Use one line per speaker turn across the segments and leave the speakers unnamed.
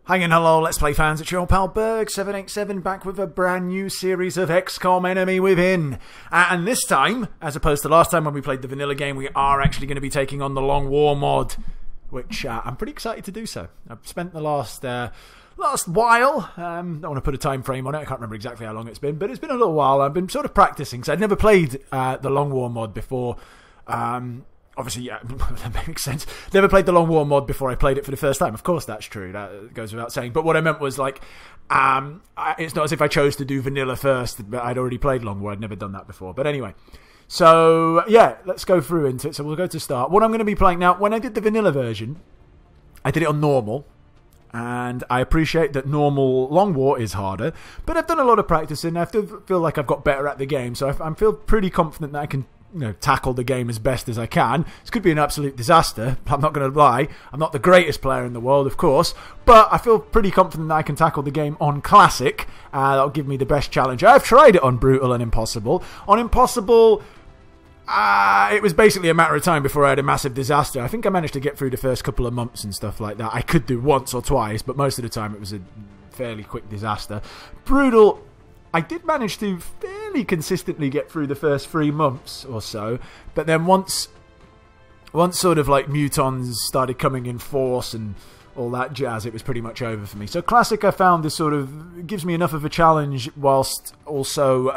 Hi and hello, Let's Play fans, it's your pal Berg787 back with a brand new series of XCOM Enemy Within. And this time, as opposed to last time when we played the vanilla game, we are actually going to be taking on the Long War mod, which I'm pretty excited to do so. I've spent the last while, don't want to put a time frame on it, I can't remember exactly how long it's been, but it's been a little while. I've been sort of practicing, so I'd never played the Long War mod before. Obviously, yeah, that makes sense. Never played the Long War mod before I played it for the first time. Of course, that's true. That goes without saying. But what I meant was, like, it's not as if I chose to do vanilla first, but I'd already played Long War. I'd never done that before. But anyway, so, yeah, let's go through into it. So we'll go to start. What I'm going to be playing now, when I did the vanilla version, I did it on normal. And I appreciate that normal Long War is harder. But I've done a lot of practicing. I feel like I've got better at the game. So I feel pretty confident that I can tackle the game as best as I can. This could be an absolute disaster. I'm not going to lie. I'm not the greatest player in the world, of course, but I feel pretty confident that I can tackle the game on Classic. That'll give me the best challenge. I've tried it on Brutal and Impossible. On Impossible, it was basically a matter of time before I had a massive disaster. I think I managed to get through the first couple of months and stuff like that. I could do once or twice, but most of the time it was a fairly quick disaster. Brutal, I did manage to fairly consistently get through the first 3 months or so, but then once sort of like mutons started coming in force and all that jazz, it was pretty much over for me. So Classic, I found, this sort of gives me enough of a challenge whilst also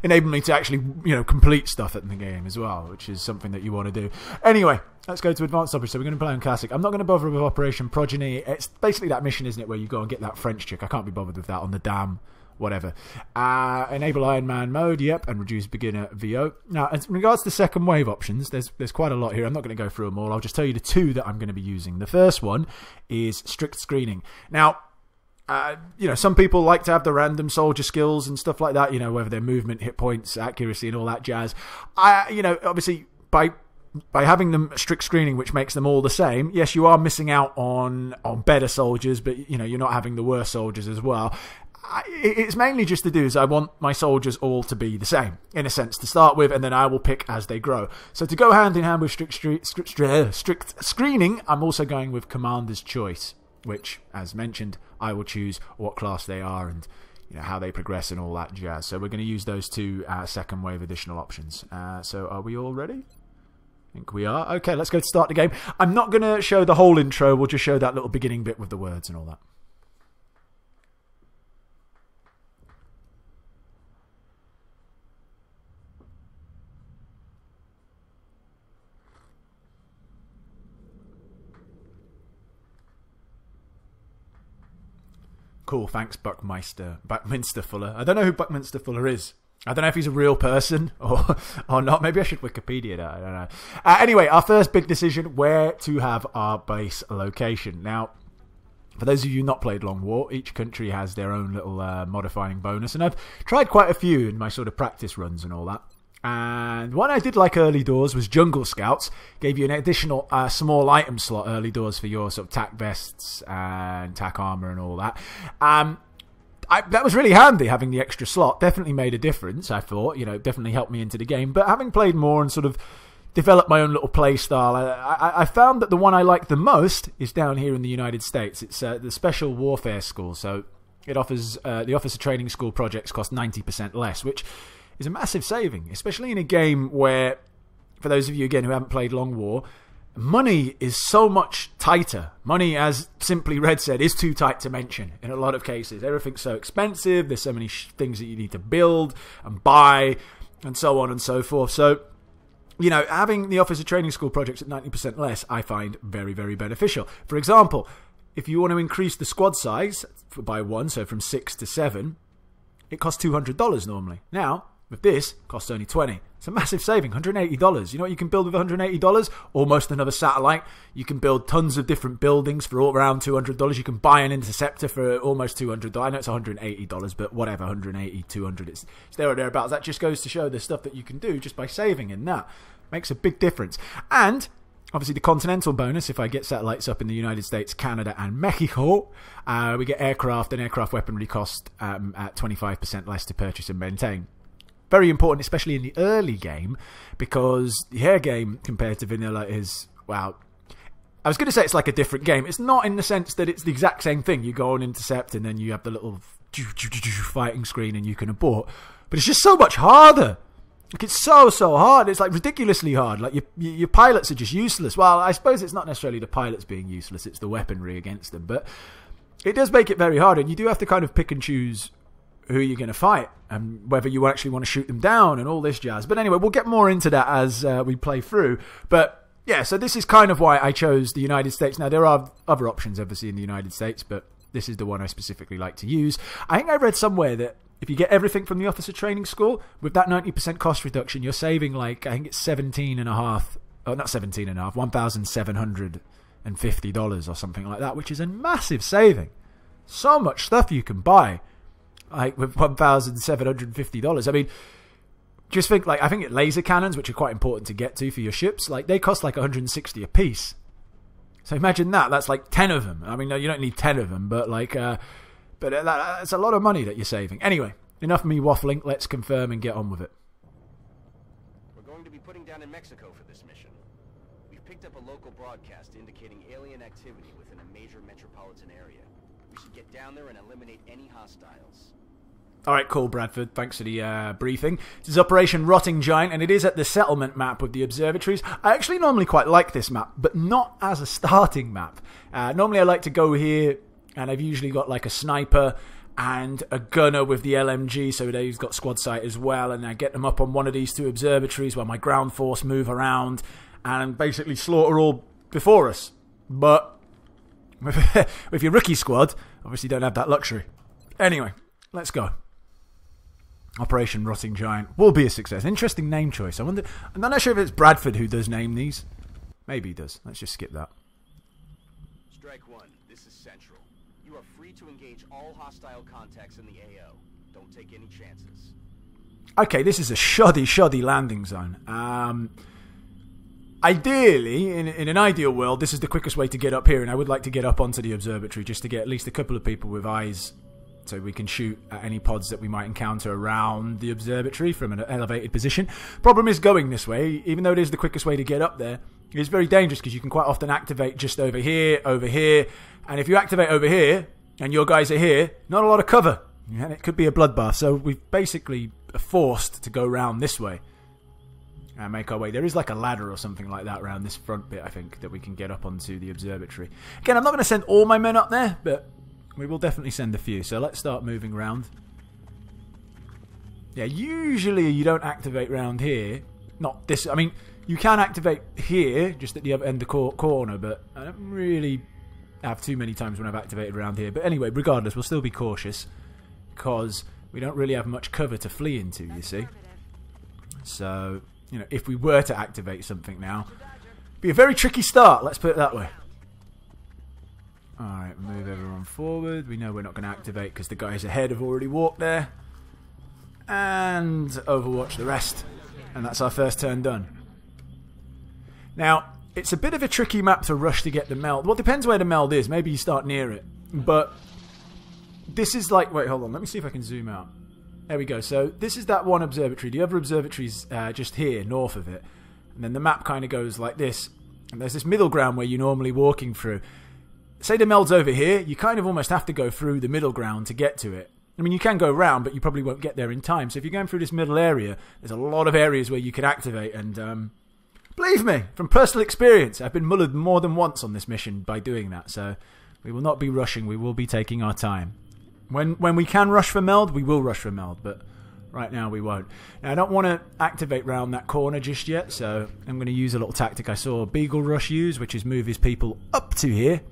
enabling me to actually, complete stuff in the game as well, which is something that you want to do. Anyway, let's go to Advanced Operations. So we're going to play on Classic. I'm not going to bother with Operation Progeny. It's basically that mission, isn't it, where you go and get that French chick. I can't be bothered with that on the dam. Whatever. Enable Ironman mode, yep, and reduce beginner VO. Now, in regards to second wave options, there's quite a lot here. I'm not going to go through them all. I'll just tell you the 2 that I'm going to be using. The first one is strict screening. Now, some people like to have the random soldier skills and stuff like that, whether they're movement, hit points, accuracy, and all that jazz. Obviously, by having them strict screening, which makes them all the same, yes, you are missing out on better soldiers, but, you're not having the worst soldiers as well. It's mainly just to do is I want my soldiers all to be the same, in a sense, to start with, and then I will pick as they grow. So to go hand in hand with strict screening, I'm also going with Commander's Choice, which, as mentioned, I will choose what class they are and how they progress and all that jazz. So we're going to use those 2 second wave additional options. So are we all ready? I think we are. Okay, let's go to start the game. I'm not going to show the whole intro. We'll just show that little beginning bit with the words and all that. Cool, thanks, Buckminster Fuller. I don't know who Buckminster Fuller is. I don't know if he's a real person or not. Maybe I should Wikipedia that. I don't know. Anyway, our first big decision, where to have our base location. Now, for those of you not played Long War, each country has their own little modifying bonus. And I've tried quite a few in my sort of practice runs and all that. And one I did like early doors was Jungle Scouts. Gave you an additional small item slot early doors for your sort of tac vests and tac armor and all that. That was really handy, having the extra slot. Definitely made a difference, I thought. Definitely helped me into the game. But having played more and sort of developed my own little play style, I found that the one I like the most is down here in the United States. It's the Special Warfare School. So it offers the Officer Training School projects cost 90% less, which is a massive saving, especially in a game where, for those of you, again, who haven't played Long War, money is so much tighter. Money, as Simply Red said, is too tight to mention in a lot of cases. Everything's so expensive, there's so many things that you need to build and buy, and so on and so forth. So, having the Officer Training School projects at 90% less, I find very, very beneficial. For example, if you want to increase the squad size by 1, so from 6 to 7, it costs $200 normally. Now, with this, it costs only $20. It's a massive saving, $180. You know what you can build with $180? Almost another satellite. You can build tons of different buildings for all around $200. You can buy an interceptor for almost $200. I know it's $180, but whatever, $180, $200, it's there or thereabouts. That just goes to show the stuff that you can do just by saving in that. Makes a big difference. And obviously the continental bonus, if I get satellites up in the United States, Canada, and Mexico, we get aircraft, and aircraft weaponry cost at 25% less to purchase and maintain. Very important, especially in the early game, because the air game compared to vanilla is, well, I was going to say it's like a different game. It's not in the sense that it's the exact same thing. You go on intercept and then you have the little fighting screen and you can abort. But it's just so much harder. Like, it's so hard. It's like ridiculously hard. Like your pilots are just useless. Well, I suppose it's not necessarily the pilots being useless. It's the weaponry against them. But it does make it very hard. And you do have to kind of pick and choose who you're going to fight and whether you actually want to shoot them down and all this jazz. But anyway, we'll get more into that as we play through. But yeah, so this is kind of why I chose the United States. Now, there are other options, obviously, in the United States, but this is the one I specifically like to use. I think I read somewhere that if you get everything from the officer training school, with that 90% cost reduction, you're saving like, I think it's $1,750 or something like that, which is a massive saving. So much stuff you can buy, like with $1,750. I mean, just think, like, I think laser cannons, which are quite important to get to for your ships, like, they cost like 160 a piece. So imagine that. That's like 10 of them. I mean, no, you don't need 10 of them, but like, that's a lot of money that you're saving. Anyway, enough of me waffling. Let's confirm and get on with it.
We're going to be putting down in Mexico for this mission. We've picked up a local broadcast indicating alien activity within a major metropolitan area. We should get down there and eliminate any hostiles.
All right, cool, Bradford. Thanks for the briefing. This is Operation Rotting Giant, and it is at the settlement map with the observatories. I actually normally quite like this map, but not as a starting map. Normally I like to go here, and I've usually got like a sniper and a gunner with the LMG, so they've got squad sight as well, and I get them up on one of these two observatories while my ground force move around and basically slaughter all before us. But with your rookie squad, obviously don't have that luxury. Anyway, let's go. Operation Rotting Giant will be a success. Interesting name choice. I wonder. I'm not sure if it's Bradford who does name these. Maybe he does. Let's just skip that.
Strike one. This is Central. You are free to engage all hostile contacts in the AO. Don't take any chances.
Okay, this is a shoddy landing zone. Ideally, in an ideal world, this is the quickest way to get up here, and I would like to get up onto the observatory just to get at least a couple of people with eyes, so we can shoot at any pods that we might encounter around the observatory from an elevated position. Problem is, going this way, even though it is the quickest way to get up there, it's very dangerous because you can quite often activate just over here, and if you activate over here and your guys are here, not a lot of cover, and it could be a bloodbath. So we basically are forced to go around this way and make our way. There is like a ladder or something like that around this front bit, I think, that we can get up onto the observatory. Again, I'm not going to send all my men up there, but we will definitely send a few. So let's start moving around. Yeah, usually you don't activate round here. Not this. I mean, you can activate here, just at the other end of the corner, but I don't really have too many times when I've activated around here. But anyway, regardless, we'll still be cautious because we don't really have much cover to flee into, you see. So, you know, if we were to activate something now, it'd be a very tricky start, let's put it that way. Alright, move everyone forward. We know we're not going to activate because the guys ahead have already walked there. And overwatch the rest. And that's our first turn done. Now, it's a bit of a tricky map to rush to get the meld. Well, it depends where the meld is. Maybe you start near it. But this is like... Wait, hold on. Let me see if I can zoom out. There we go. So this is that one observatory. The other observatory's just here, north of it. And then the map kind of goes like this. And there's this middle ground where you're normally walking through. Say the meld's over here, you kind of almost have to go through the middle ground to get to it. I mean, you can go round, but you probably won't get there in time. So if you're going through this middle area, there's a lot of areas where you can activate. And believe me, from personal experience, I've been mullered more than once on this mission by doing that. So we will not be rushing. We will be taking our time. When we can rush for meld, we will rush for meld. But right now, we won't. Now, I don't want to activate round that corner just yet. So I'm going to use a little tactic I saw Beagle Rush use, which is move his people up to here.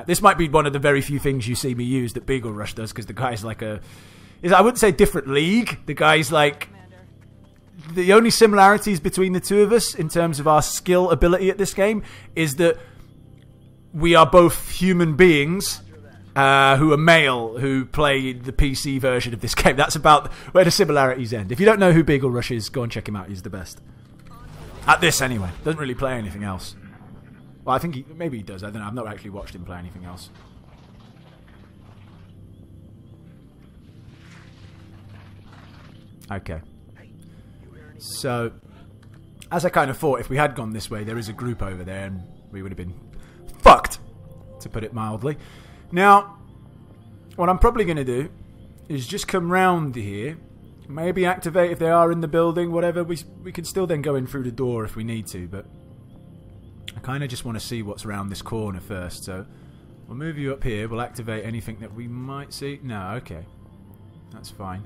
This might be one of the very few things you see me use that Beagle Rush does, because the guy's like I wouldn't say different league. The guy's like, the only similarities between the two of us in terms of our skill ability at this game is that we are both human beings who are male, who play the PC version of this game. That's about where the similarities end. If you don't know who Beagle Rush is, go and check him out. He's the best. At this anyway. Doesn't really play anything else. Well, I think maybe he does. I don't know. I've not actually watched him play anything else. Okay. So, as I kind of thought, if we had gone this way, there is a group over there, and we would have been fucked, to put it mildly. Now, what I'm probably going to do is just come round here, maybe activate if they are in the building, whatever. We can still then go in through the door if we need to, but I kind of just want to see what's around this corner first. So we'll move you up here. We'll activate anything that we might see. No, okay. That's fine.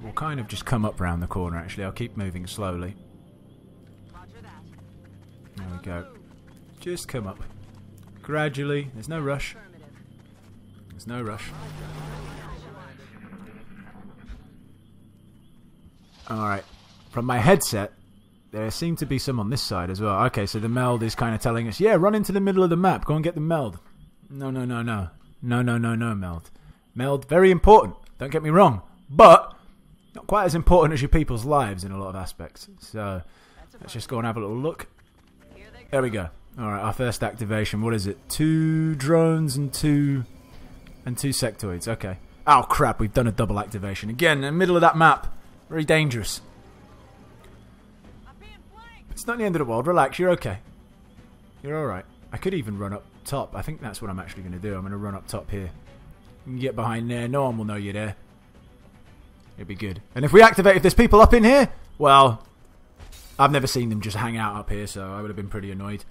We'll kind of just come up round the corner, actually. I'll keep moving slowly. There we go. Just come up. Gradually. There's no rush. There's no rush. Alright. From my headset, there seemed to be some on this side as well. Okay, so the meld is kind of telling us, yeah, run into the middle of the map. Go and get the meld. No, no, no, no. No, no, no, no, meld. Meld, very important. Don't get me wrong. But not quite as important as your people's lives in a lot of aspects. So let's just go and have a little look. There we go. Alright, our first activation. What is it? 2 drones and 2 sectoids. Okay. Oh crap, we've done a double activation. Again, in the middle of that map. Very dangerous. It's not the end of the world. Relax, you're okay. You're alright. I could even run up top. I think that's what I'm actually going to do. I'm going to run up top here. You can get behind there. No one will know you're there. It'll be good. And if we activate, if there's people up in here, well, I've never seen them just hang out up here, so I would have been pretty annoyed.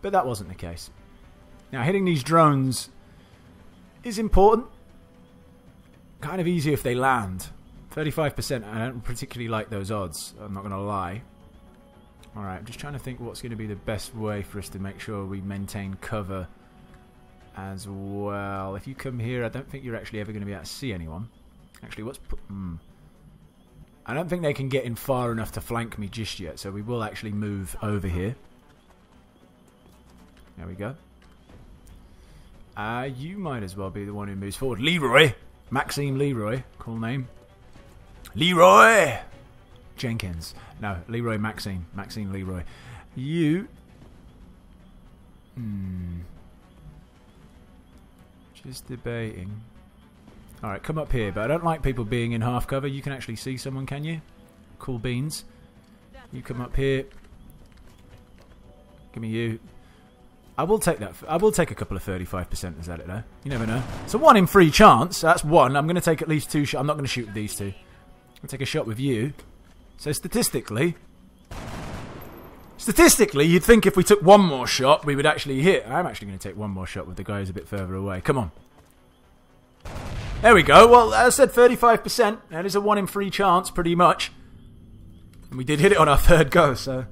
But that wasn't the case. Now, hitting these drones is important. Kind of easy if they land. 35%, I don't particularly like those odds, I'm not going to lie. Alright, I'm just trying to think what's going to be the best way for us to make sure we maintain cover as well. If you come here, I don't think you're actually ever going to be able to see anyone. Actually, what's... I don't think they can get in far enough to flank me just yet, so we will actually move over here. There we go. You might as well be the one who moves forward. Leroy! Maxime Leroy. Cool name. Leroy! Jenkins. No, Leroy Maxime. Maxime Leroy. You... Just debating. Alright, come up here. But I don't like people being in half cover. You can actually see someone, can you? Cool beans. You come up here. Give me you. I will take that. I will take a couple of 35%ers at it, though. You never know. It's a 1 in 3 chance. That's 1. I'm going to take at least 2 shots. I'm not going to shoot with these 2. I'll take a shot with you. So statistically, you'd think if we took 1 more shot, we would actually hit. I'm actually going to take 1 more shot with the guy who's a bit further away. Come on. There we go. Well, as I said, 35%. That is a 1 in 3 chance, pretty much. And we did hit it on our 3rd go, so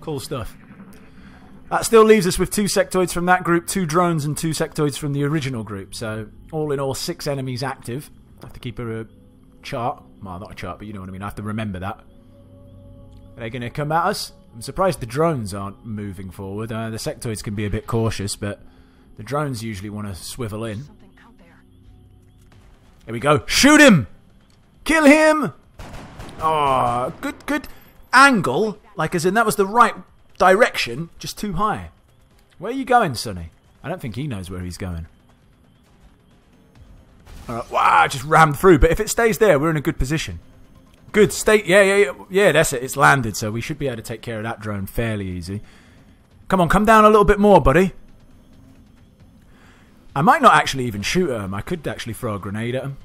cool stuff. That still leaves us with 2 sectoids from that group, 2 drones and 2 sectoids from the original group. So, all in all, 6 enemies active. I have to keep a chart. Well, not a chart, but you know what I mean. I have to remember that. Are they going to come at us? I'm surprised the drones aren't moving forward. The sectoids can be a bit cautious, but the drones usually want to swivel in. Here we go. Shoot him! Kill him! Oh, good angle. Like as in that was the right direction, just too high. Where are you going, Sonny? I don't think he knows where he's going. Alright, wow, just rammed through. But if it stays there, we're in a good position. Good state. Yeah, that's it. It's landed, so we should be able to take care of that drone fairly easy. Come on, come down a little bit more, buddy. I might not actually even shoot at him. I could actually throw a grenade at him.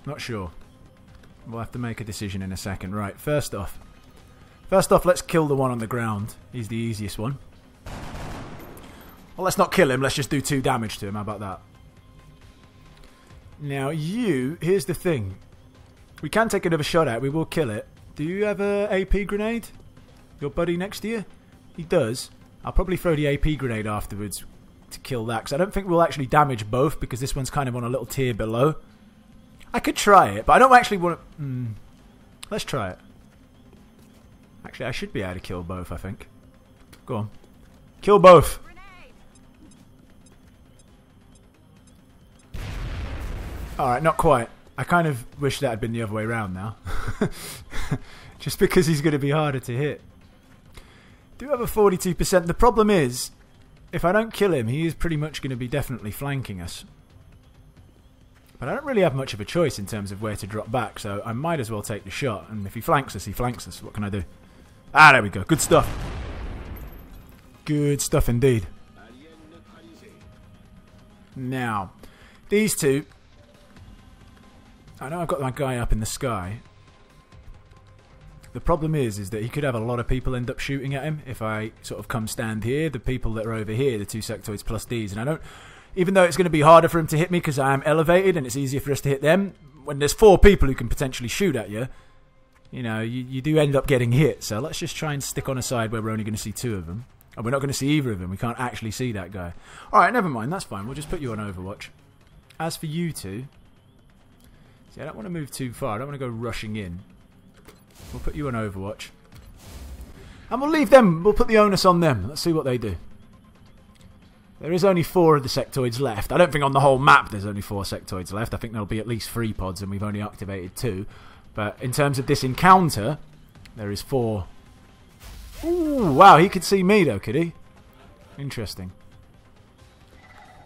Not sure. We'll have to make a decision in a second. Right, first off, let's kill the one on the ground. He's the easiest one. Well, let's not kill him. Let's just do 2 damage to him. How about that? Now, here's the thing. We can take another shot at it. We will kill it. Do you have a AP grenade? Your buddy next to you? He does. I'll probably throw the AP grenade afterwards to kill that, because I don't think we'll actually damage both, because this one's kind of on a little tier below. I could try it, but I don't actually want to... Let's try it. Actually, I should be able to kill both, I think. Go on. Kill both. Alright, not quite. I kind of wish that had been the other way around now. Just because he's going to be harder to hit. Do have a 42%. The problem is, if I don't kill him, he is pretty much going to be definitely flanking us. But I don't really have much of a choice in terms of where to drop back, so I might as well take the shot. And if he flanks us, he flanks us. What can I do? Ah, there we go. Good stuff. Good stuff indeed. Now, these two... I know I've got my guy up in the sky. The problem is that he could have a lot of people end up shooting at him if I sort of come stand here. The people that are over here, the two sectoids plus these. And I don't... Even though it's going to be harder for him to hit me because I am elevated and it's easier for us to hit them, when there's 4 people who can potentially shoot at you, you know, you do end up getting hit. So let's just try and stick on a side where we're only going to see 2 of them. And we're not going to see either of them. We can't actually see that guy. Alright, never mind. That's fine. We'll just put you on Overwatch. As for you two... See, I don't want to move too far. I don't want to go rushing in. We'll put you on Overwatch. And we'll leave them. We'll put the onus on them. Let's see what they do. There is only 4 of the sectoids left. I don't think on the whole map there's only 4 sectoids left. I think there'll be at least 3 pods and we've only activated 2. But in terms of this encounter, there is 4. Ooh, wow, he could see me though, could he? Interesting.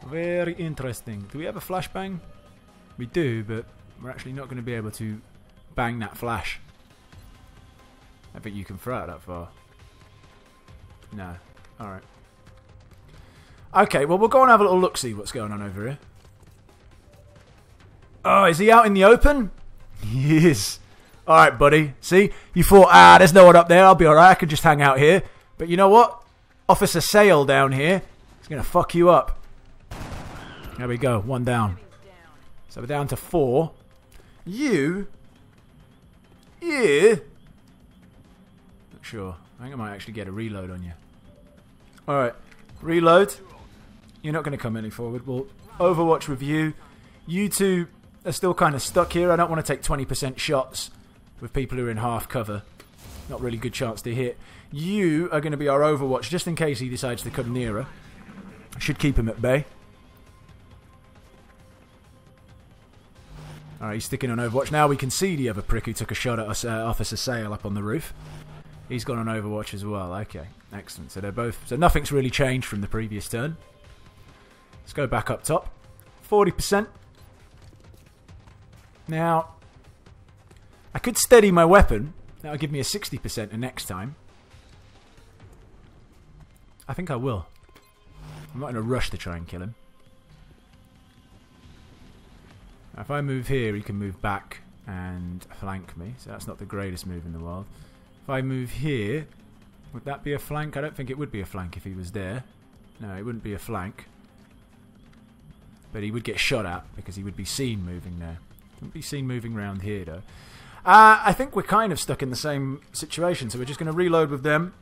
Very interesting. Do we have a flashbang? We do, but we're actually not going to be able to bang that flash. I think you can throw it that far. No. Alright. Okay, well, we'll go and have a little look-see what's going on over here. Oh, is he out in the open? He is. Alright, buddy. See? You thought, there's no one up there. I'll be alright. I can just hang out here. But you know what? Officer Sale down here is going to fuck you up. There we go. 1 down. So we're down to 4. You? Not sure. I think I might actually get a reload on you. Alright. Reload. You're not going to come any forward. We'll Overwatch with you. You two are still kind of stuck here. I don't want to take 20% shots with people who are in half cover. Not really good chance to hit. You are going to be our Overwatch just in case he decides to come nearer. Should keep him at bay. Alright, he's sticking on Overwatch. Now we can see the other prick who took a shot at us, Officer Sale up on the roof. He's gone on Overwatch as well. Okay, excellent. So they're both... So nothing's really changed from the previous turn. Let's go back up top. 40%. Now, I could steady my weapon. That'll give me a 60% the next time. I think I will. I'm not in a rush to try and kill him. Now, if I move here, he can move back and flank me. So that's not the greatest move in the world. If I move here, would that be a flank? I don't think it would be a flank if he was there. No, it wouldn't be a flank. But he would get shot at because he would be seen moving there. Wouldn't be seen moving around here though. I think we're kind of stuck in the same situation, so we're just going to reload with them.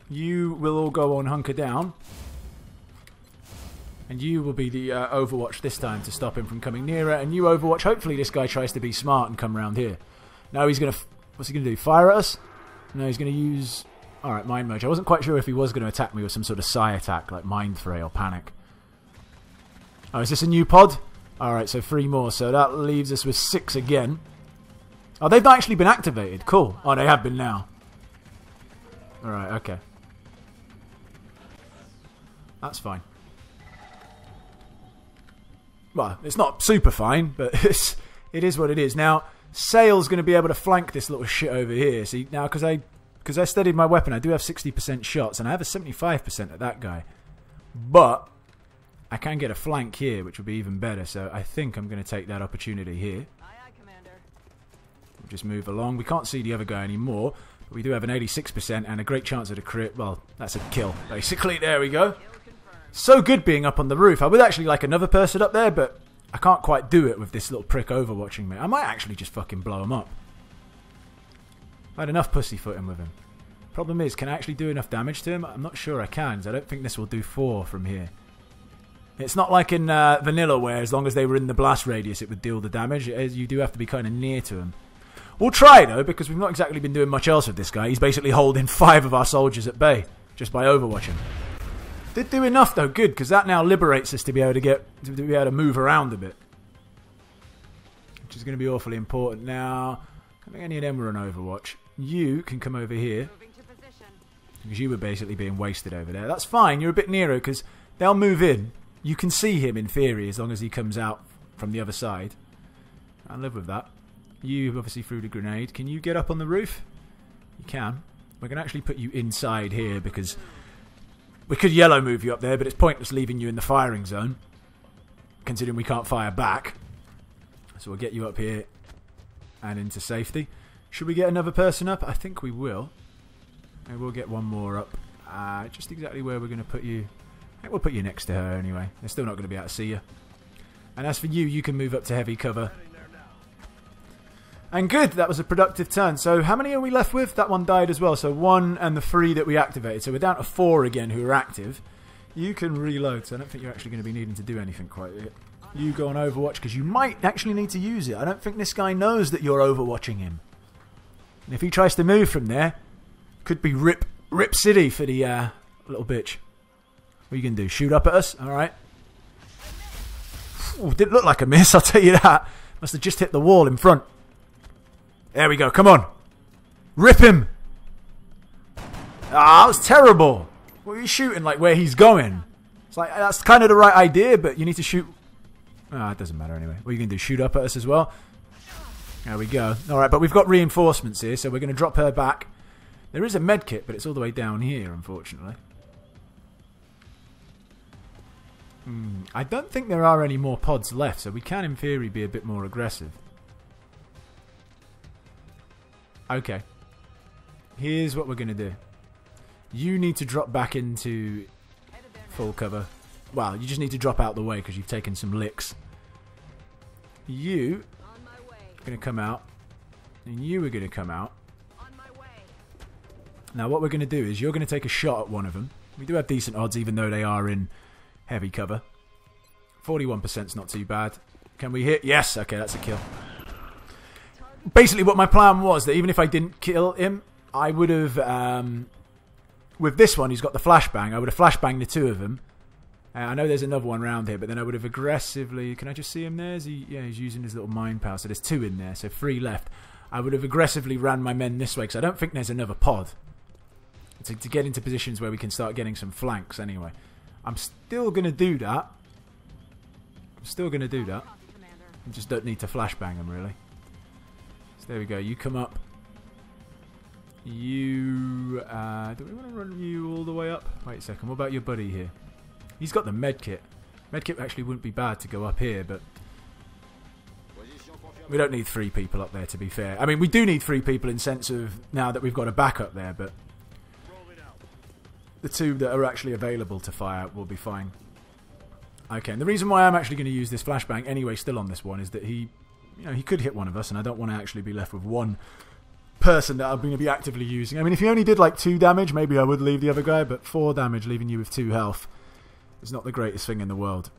You will all go on hunker down. And you will be the Overwatch this time to stop him from coming nearer. And you Overwatch, hopefully this guy tries to be smart and come around here. No, he's going to... What's he going to do? Fire at us? No, he's going to use... Alright, Mind Merge. I wasn't quite sure if he was going to attack me with some sort of psi attack, like Mind Fray or Panic. Oh, is this a new pod? Alright, so 3 more. So that leaves us with 6 again. Oh, they've not actually been activated. Cool. Oh, they have been now. Alright, okay. That's fine. Well, it's not super fine, but it is what it is. Now, Sale's going to be able to flank this little shit over here. See, now, because I steadied my weapon, I do have 60% shots, and I have a 75% at that guy. But I can get a flank here, which would be even better, so I think I'm going to take that opportunity here.
Aye, aye, Commander.
We'll just move along. We can't see the other guy anymore, but we do have an 86% and a great chance at a crit. Well, that's a kill, basically. There we go. So good being up on the roof. I would actually like another person up there, but I can't quite do it with this little prick overwatching me. I might actually just fucking blow him up. I had enough pussyfooting with him. Problem is, can I actually do enough damage to him? I'm not sure I can, so I don't think this will do 4 from here. It's not like in Vanilla where as long as they were in the blast radius it would deal the damage. You do have to be kind of near to him. We'll try though, because we've not exactly been doing much else with this guy. He's basically holding 5 of our soldiers at bay just by overwatching. Did do enough though, good, because that now liberates us to be able to move around a bit, which is going to be awfully important. Now, I don't think any of them were on Overwatch. You can come over here because you were basically being wasted over there. That's fine. You're a bit nearer because they'll move in. You can see him in theory as long as he comes out from the other side. I'll live with that. You obviously threw the grenade. Can you get up on the roof? You can. We're going to actually put you inside here because we could yellow move you up there, but it's pointless leaving you in the firing zone, considering we can't fire back. So we'll get you up here and into safety. Should we get another person up? I think we will. Maybe we'll get one more up. Just exactly where we're going to put you. I think we'll put you next to her anyway. They're still not going to be able to see you. And as for you, you can move up to heavy cover. And good, that was a productive turn. So how many are we left with? That one died as well. So 1 and the 3 that we activated. So we're down to 4 again who are active. You can reload, so I don't think you're actually going to be needing to do anything quite yet. You go on Overwatch because you might actually need to use it. I don't think this guy knows that you're overwatching him. And if he tries to move from there, could be Rip City for the little bitch. What are you going to do? Shoot up at us? Alright. Didn't look like a miss, I'll tell you that. Must have just hit the wall in front. There we go, come on. Rip him. Ah, that was terrible. What are you shooting, like where he's going? It's like, that's kind of the right idea, but you need to shoot... Ah, it doesn't matter anyway. What are you going to do? Shoot up at us as well? There we go. Alright, but we've got reinforcements here, so we're going to drop her back. There is a med kit, but it's all the way down here, unfortunately. I don't think there are any more pods left, so we can, in theory, be a bit more aggressive. Okay. Here's what we're going to do. You need to drop back into full cover. Well, you just need to drop out the way because you've taken some licks. You are going to come out. And you are going to come out. Now what we're going to do is you're going to take a shot at one of them. We do have decent odds even though they are in heavy cover. 41% is not too bad. Can we hit? Yes. Okay, that's a kill. Basically what my plan was that even if I didn't kill him, I would have... with this one, he's got the flashbang. I would have flashbanged the 2 of them. I know there's another one around here, but then I would have aggressively... Can I just see him there? Yeah, he's using his little mind power. So there's 2 in there, so 3 left. I would have aggressively ran my men this way because I don't think there's another pod. To get into positions where we can start getting some flanks anyway. I'm still going to do that. I just don't need to flashbang them really. So there we go. You come up. You... do we want to run you all the way up? Wait a second. What about your buddy here? He's got the medkit. Medkit actually wouldn't be bad to go up here, but... We don't need 3 people up there, to be fair. I mean, we do need 3 people in sense of now that we've got a backup there, but... The 2 that are actually available to fire will be fine. Okay, and the reason why I'm actually going to use this flashbang anyway still on this one is that he could hit one of us, and I don't want to actually be left with one person that I'm going to be actively using. I mean, if he only did like 2 damage, maybe I would leave the other guy, but 4 damage leaving you with 2 health is not the greatest thing in the world.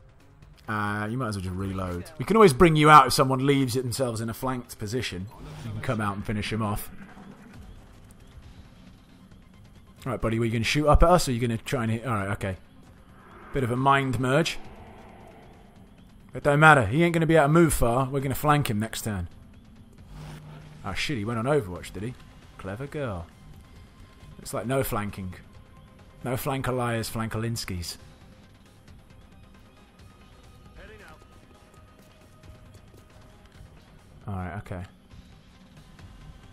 You might as well just reload. We can always bring you out if someone leaves themselves in a flanked position. You can come out and finish him off. Alright, buddy, were you going to shoot up at us, or are you going to try and hit... Alright, okay. Bit of a mind merge. It don't matter. He ain't going to be able to move far. We're going to flank him next turn. Oh, shit, he went on Overwatch, did he? Clever girl. It's like no flanking. No flankalias, flankalinskis. Alright, okay.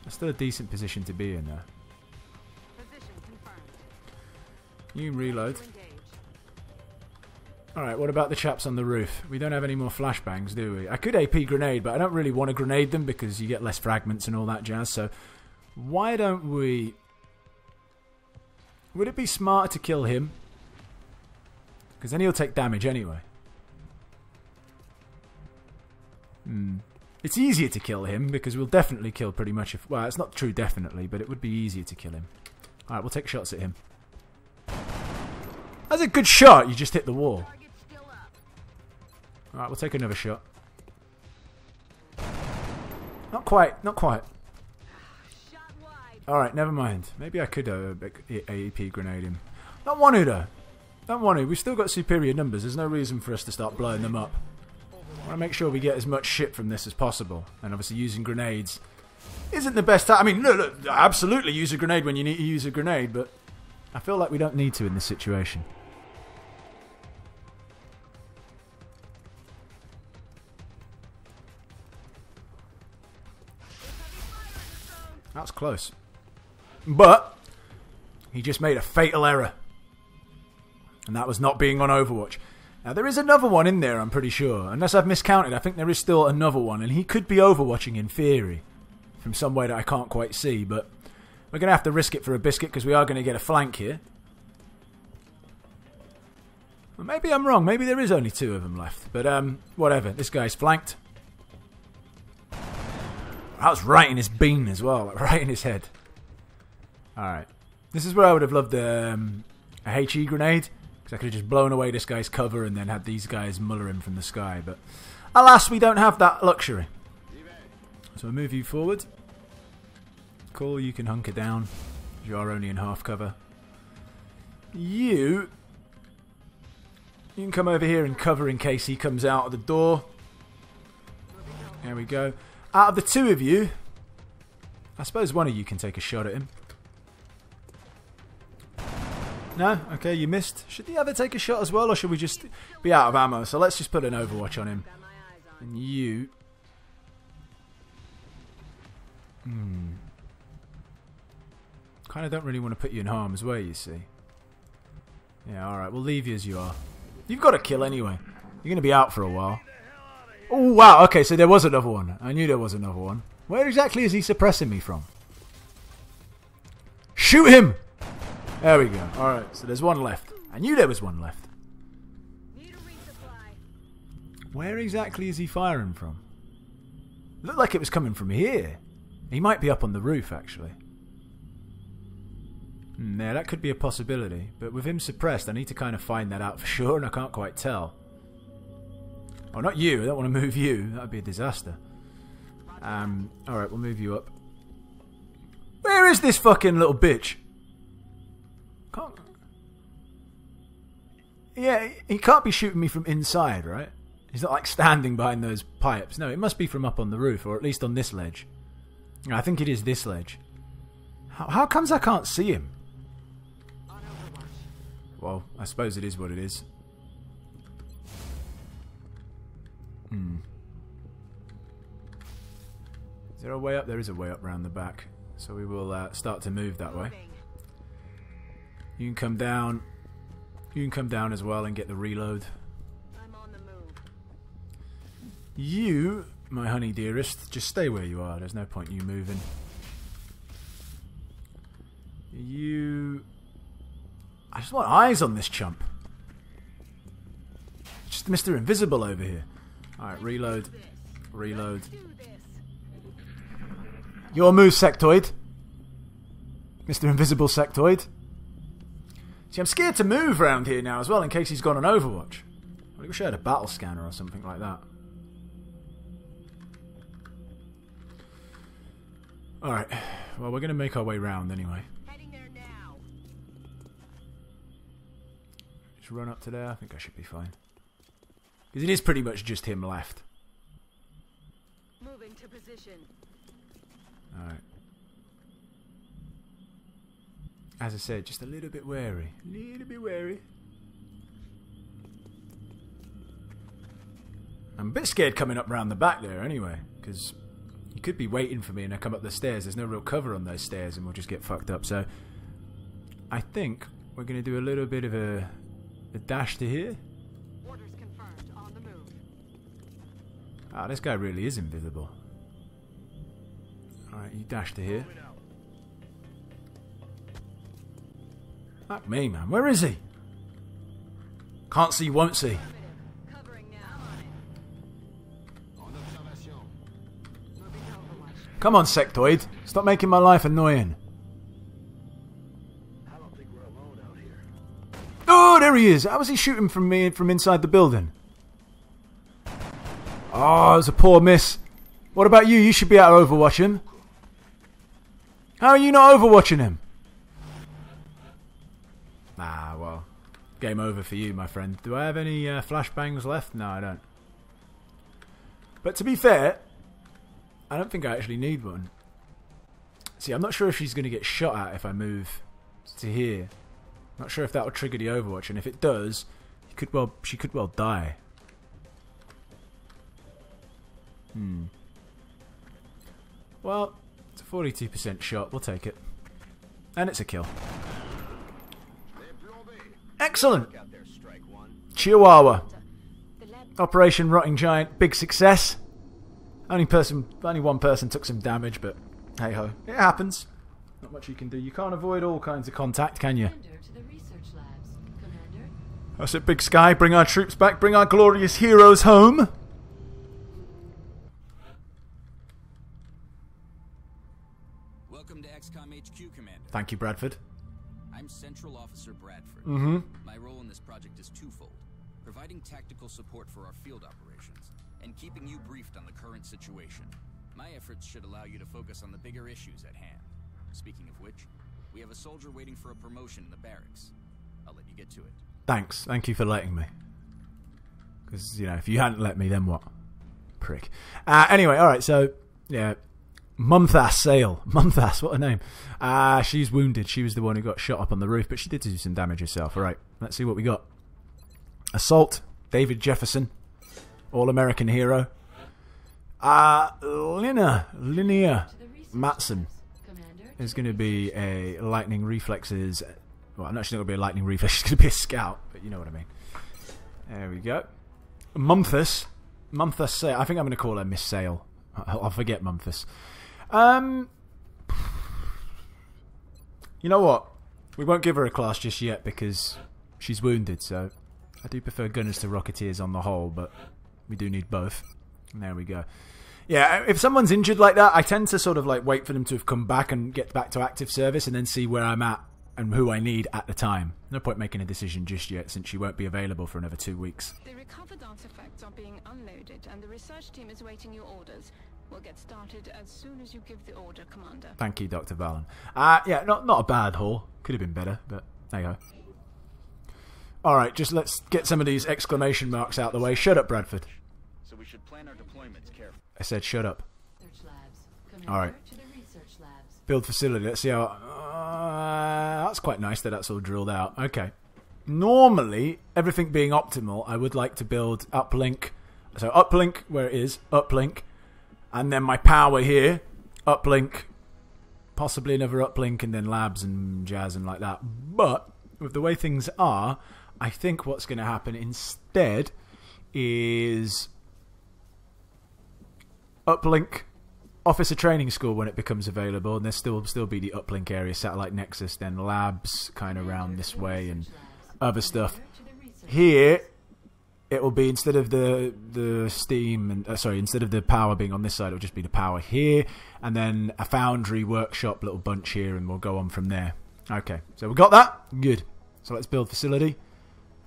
That's still a decent position to be in there. You can reload. Alright, what about the chaps on the roof? We don't have any more flashbangs, do we? I could AP grenade, but I don't really want to grenade them because you get less fragments and all that jazz, so why don't we... Would it be smarter to kill him? Because then he'll take damage anyway. It's easier to kill him because we'll definitely kill pretty much if... Well, it's not true definitely, but it would be easier to kill him. Alright, we'll take shots at him. That's a good shot. You just hit the wall. Alright, we'll take another shot. Not quite. Not quite. Alright, never mind. Maybe I could AEP grenade him. Don't want to, though. Don't want to. We've still got superior numbers. There's no reason for us to start blowing them up. I want to make sure we get as much shit from this as possible. And obviously using grenades isn't the best time. I mean, look, absolutely use a grenade when you need to use a grenade, but I feel like we don't need to in this situation. close. But he just made a fatal error. And that was not being on Overwatch. Now, there is another one in there, I'm pretty sure. Unless I've miscounted, I think there is still another one. And he could be overwatching in theory. From somewhere that I can't quite see. But we're going to have to risk it for a biscuit because we are going to get a flank here. Well, maybe I'm wrong. Maybe there is only 2 of them left. But whatever. This guy's flanked. That was right in his bean as well. Right in his head. Alright. This is where I would have loved a HE grenade. Because I could have just blown away this guy's cover and then had these guys muller him from the sky. But alas, we don't have that luxury. So we'll move you forward. Cool, you can hunker down. You are only in half cover. You can come over here and cover in case he comes out of the door. There we go. Out of the 2 of you, I suppose one of you can take a shot at him. No? Okay, you missed. Should the other take a shot as well, or should we just be out of ammo? So let's just put an Overwatch on him. And you... Kind of don't really want to put you in harm's way, you see. Yeah, alright, we'll leave you as you are. You've got to kill anyway. You're going to be out for a while. Oh, wow, okay, so there was another one. I knew there was another one. Where exactly is he suppressing me from? Shoot him! There we go. Alright, so there's one left. I knew there was one left. Where exactly is he firing from? Looked like it was coming from here. He might be up on the roof, actually. Yeah, that could be a possibility. But with him suppressed, I need to kind of find that out for sure, and I can't quite tell. Oh, not you. I don't want to move you. That would be a disaster. Alright, we'll move you up. Where is this fucking little bitch? Can't... Yeah, he can't be shooting me from inside, right? He's not like standing behind those pipes. No, it must be from up on the roof, or at least on this ledge. I think it is this ledge. How comes I can't see him? Well, I suppose it is what it is. Is there a way up? There is a way up round the back. So we will start to move that way. You can come down. You can come down as well and get the reload.
I'm on the move.
You, my honey dearest, just stay where you are. There's no point you moving. You... I just want eyes on this chump. Just Mr. Invisible over here. Alright, reload. Reload. Your move, Sectoid. Mr. Invisible Sectoid. See, I'm scared to move around here now as well in case he's gone on Overwatch. I wish I had a battle scanner or something like that. Alright, well, we're going to make our way round anyway.
Heading there now.
Just run up to there. I think I should be fine. Because it is pretty much just him left.
Moving to position.
Alright. As I said, just a little bit wary. A little bit wary. I'm a bit scared coming up round the back there anyway. Because he could be waiting for me and I come up the stairs. There's no real cover on those stairs and we'll just get fucked up. So I think we're going to do a little bit of a dash to here.
Orders confirmed. On the move.
Ah, this guy really is invisible. Alright, you dash to here. Fuck me, man. Where is he? Can't see, won't see.
Covering now. Moving Overwatch.
Come on, Sectoid. Stop making my life annoying.
I don't think we're alone out here.
Oh, there he is. How was he shooting from me from inside the building? Oh, it was a poor miss. What about you? You should be out of Overwatching. How are you not overwatching him? Ah, well. Game over for you, my friend. Do I have any flashbangs left? No, I don't. But to be fair, I don't think I actually need one. See, I'm not sure if she's going to get shot at if I move to here. Not sure if that will trigger the Overwatch, and if it does, she could well die. Well, it's a 42% shot. We'll take it. And it's a kill. Excellent.
Out there, strike one.
Chihuahua.
The lab
Operation Rotting Giant. Big success. Only one person took some damage, but hey ho. It happens. Not much you can do. You can't avoid all kinds of contact, can you?
Commander to the research labs. Commander.
That's it, Big Sky. Bring our troops back. Bring our glorious heroes home.
Welcome to XCOM HQ, Commander.
Thank you, Bradford.
I'm Central Officer Bradford.
Mm-hmm.
My role in this project is twofold: providing tactical support for our field operations, and keeping you briefed on the current situation. My efforts should allow you to focus on the bigger issues at hand. Speaking of which, we have a soldier waiting for a promotion in the barracks. I'll let you get to it.
Thanks. Thank you for letting me. Because, you know, if you hadn't let me, then what? Prick. Anyway, alright, so, yeah. Mumthas Sale. Mumthas, what a name. She's wounded. She was the one who got shot up on the roof, but she did do some damage herself. Alright, let's see what we got. Assault. David Jefferson. All-American hero. Linnea Matson is going to be a lightning reflexes. Well, I'm actually not going to be a lightning reflex. She's going to be a scout, but you know what I mean. There we go. Mumthas Sale. I think I'm going to call her Miss Sale. I'll forget Mumthas. You know what? We won't give her a class just yet because she's wounded. So I do prefer gunners to rocketeers on the whole, but we do need both. And there we go. Yeah, if someone's injured like that, I tend to sort of like wait for them to have come back and get back to active service and then see where I'm at and who I need at the time. No point making a decision just yet since she won't be available for another 2 weeks.
The recovered artifacts are being unloaded and the research team is waiting your orders. We'll get started as soon as you give the order, Commander.
Thank you, Dr. Valen. Yeah, not a bad haul. Could have been better, but there you go. Alright, just let's get some of these exclamation marks out of the way. Shut up, Bradford.
So we should plan our deployments carefully.
I said shut up.
Research labs. Commander
Alright.
to the research labs.
Build facility. Let's see how... that's quite nice that that's all drilled out. Okay. Normally, everything being optimal, I would like to build uplink. So uplink, where it is, uplink. And then my power here, uplink. Possibly another uplink and then labs and jazz and like that. But, with the way things are, I think what's going to happen instead is... uplink officer training school when it becomes available, and there'll still be the uplink area, satellite nexus, then labs kind of around this way and other stuff. Here it will be, instead of the steam and instead of the power being on this side, it'll just be the power here, and then a foundry workshop little bunch here, and we'll go on from there. Okay, so we got that. Good. So let's build facility,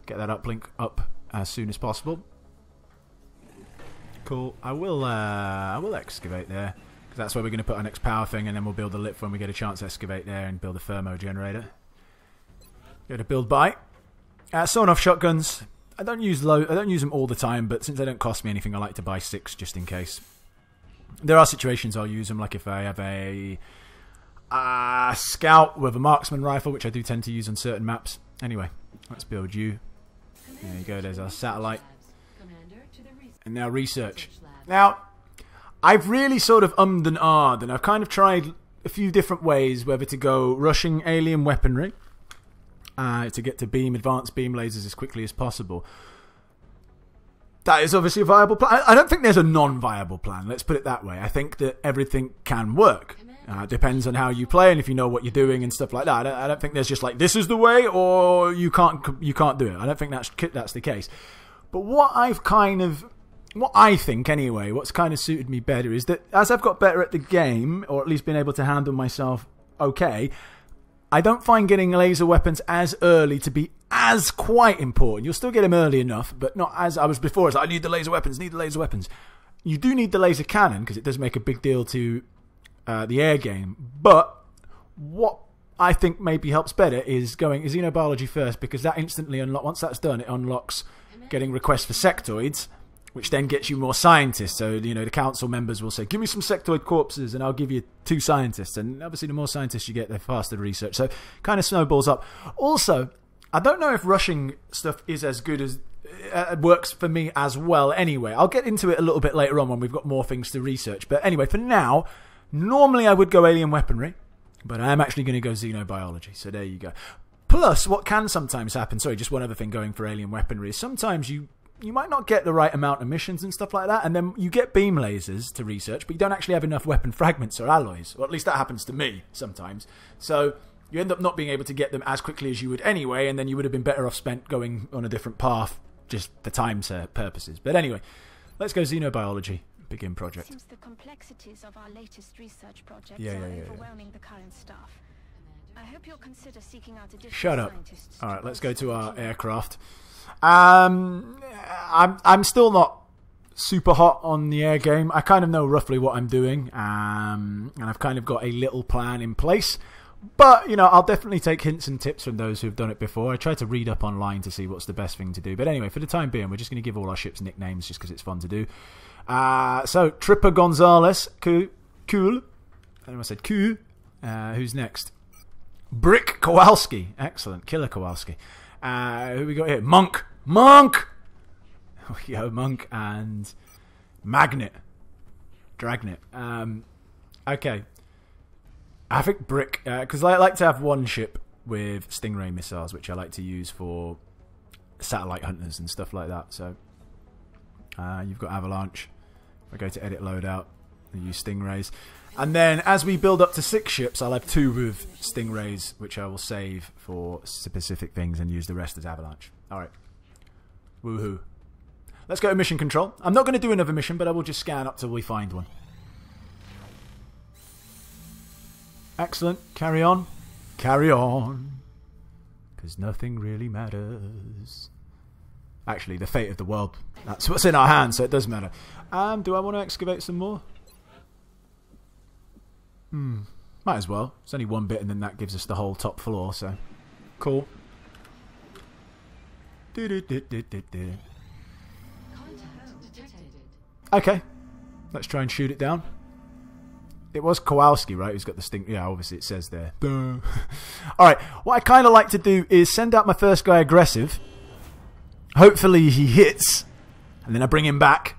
get that uplink up as soon as possible. Cool. I will excavate there because that's where we're going to put our next power thing, and then we'll build the lift when we get a chance to excavate there and build a thermo generator. Go to build by. Sawn off shotguns. I don't use them all the time, but since they don't cost me anything, I like to buy 6 just in case. There are situations I'll use them, like if I have a scout with a marksman rifle, which I do tend to use on certain maps. Anyway, let's build you. There you go. There's our satellite. And now research. Now, I've really sort of ummed and ahed, and I've kind of tried a few different ways whether to go rushing alien weaponry to get to advanced beam lasers as quickly as possible. That is obviously a viable plan. I don't think there's a non-viable plan, let's put it that way. I think that everything can work. Depends on how you play and if you know what you're doing and stuff like that. I don't think there's just like, this is the way or you can't do it. I don't think that's the case. But what I think anyway, what's kind of suited me better is that as I've got better at the game, or at least been able to handle myself okay, I don't find getting laser weapons as early to be as quite important. You'll still get them early enough, but not as I was before. It's like, I need the laser weapons, You do need the laser cannon, because it does make a big deal to the air game. But what I think maybe helps better is going xenobiology first, because that instantly unlocks, once that's done, it unlocks getting requests for sectoids, which then gets you more scientists. So, you know, the council members will say, give me some sectoid corpses and I'll give you 2 scientists. And obviously the more scientists you get, the faster the research. So kind of snowballs up. Also, I don't know if rushing stuff is as good as... works for me as well anyway. I'll get into it a little bit later on when we've got more things to research. But anyway, for now, Normally I would go alien weaponry, but I am actually going to go xenobiology. So there you go. Plus, what can sometimes happen, sorry, just one other thing going for alien weaponry, is sometimes you might not get the right amount of missions and stuff like that, and then you get beam lasers to research, but you don't actually have enough weapon fragments or alloys. Or at least that happens to me sometimes. So you end up not being able to get them as quickly as you would anyway, and then you would have been better off spent going on a different path just for time purposes. But anyway, let's go xenobiology. Begin project.
Seems the complexities of our latest research projects
Yeah.
overwhelming the current staff. I hope you'll consider seeking out additional
Shut up.
scientists.
All right, let's go to our
team.
aircraft. I'm still not super hot on the air game. I kind of know roughly what I'm doing, and I've kind of got a little plan in place. But, I'll definitely take hints and tips from those who've done it before. I try to read up online to see what's the best thing to do. But anyway, for the time being, we're just going to give all our ships nicknames just because it's fun to do. So, Tripper Gonzalez, cool. I said cool. Who's next? Brick Kowalski. Excellent. Killer Kowalski. Who we got here? Monk. Yo, Monk and Magnet. Dragnet. Okay. I think Brick, because I like to have one ship with Stingray missiles, which I like to use for satellite hunters and stuff like that. So, you've got Avalanche. If I go to edit loadout, I use Stingrays. And then, as we build up to 6 ships, I'll have 2 with Stingrays, which I will save for specific things and use the rest as Avalanche. Alright. Woohoo. Let's go to mission control. I'm not going to do another mission, but I will just scan up till we find one. Excellent. Carry on. Carry on. Because nothing really matters. Actually, the fate of the world. That's what's in our hands, so it does matter. Do I want to excavate some more? Might as well. It's only 1 bit and then that gives us the whole top floor, so... Cool. Okay. Let's try and shoot it down. It was Kowalski, right? Who's got the sting... Yeah, obviously it says there. Alright, what I kind of like to do is send out my first guy aggressive. Hopefully he hits. And then I bring him back.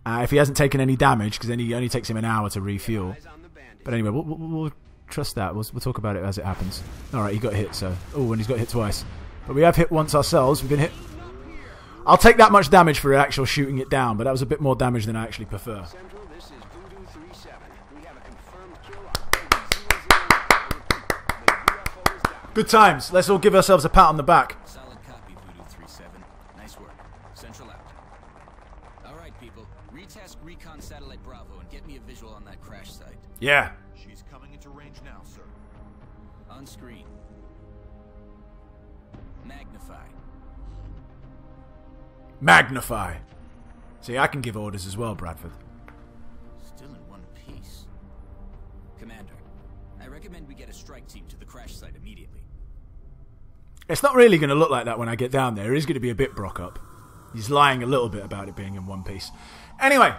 If he hasn't taken any damage, because then it only takes him an hour to refuel. But anyway, we'll trust that. We'll talk about it as it happens. Alright, he got hit, so... Oh, and he's got hit twice. But we have hit once ourselves. We've been hit... I'll take that much damage for actual shooting it down, but that was a bit more damage than I actually prefer.
Central, this is Voodoo 37. We have a confirmed kill on Voodoo 07. The UFO is down.
Good times. Let's all give ourselves a pat on the back.
Solid copy, Voodoo 37. Nice work. Central out. Alright, people. Retask Recon Satellite Bravo and get me a visual on that crash site.
Yeah.
She's coming into range now, sir.
On screen. Magnify.
Magnify. See, I can give orders as well, Bradford.
Still in one piece. Commander, I recommend we get a strike team to the crash site immediately.
It's not really going to look like that when I get down there. It is going to be a bit Brock up. He's lying a little bit about it being in one piece. Anyway,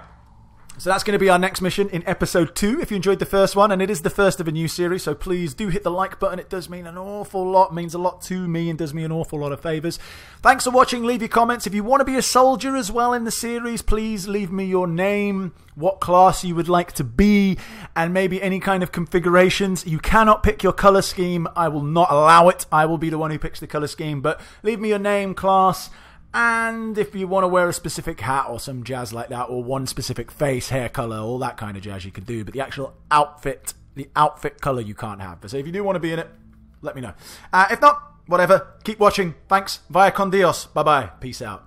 so that's going to be our next mission in episode 2. If you enjoyed the first one, and it is the first of a new series, so please do hit the like button. It does mean an awful lot, means a lot to me, and does me an awful lot of favours. Thanks for watching. Leave your comments. If you want to be a soldier as well in the series, please leave me your name, what class you would like to be, and maybe any kind of configurations. You cannot pick your colour scheme. I will not allow it. I will be the one who picks the colour scheme, but leave me your name, class, and if you want to wear a specific hat or some jazz like that, or one specific face, hair colour, all that kind of jazz you can do, but the actual outfit, the outfit colour you can't have. So if you do want to be in it, let me know. If not, whatever, keep watching. Thanks. Vaya con Dios. Bye-bye. Peace out.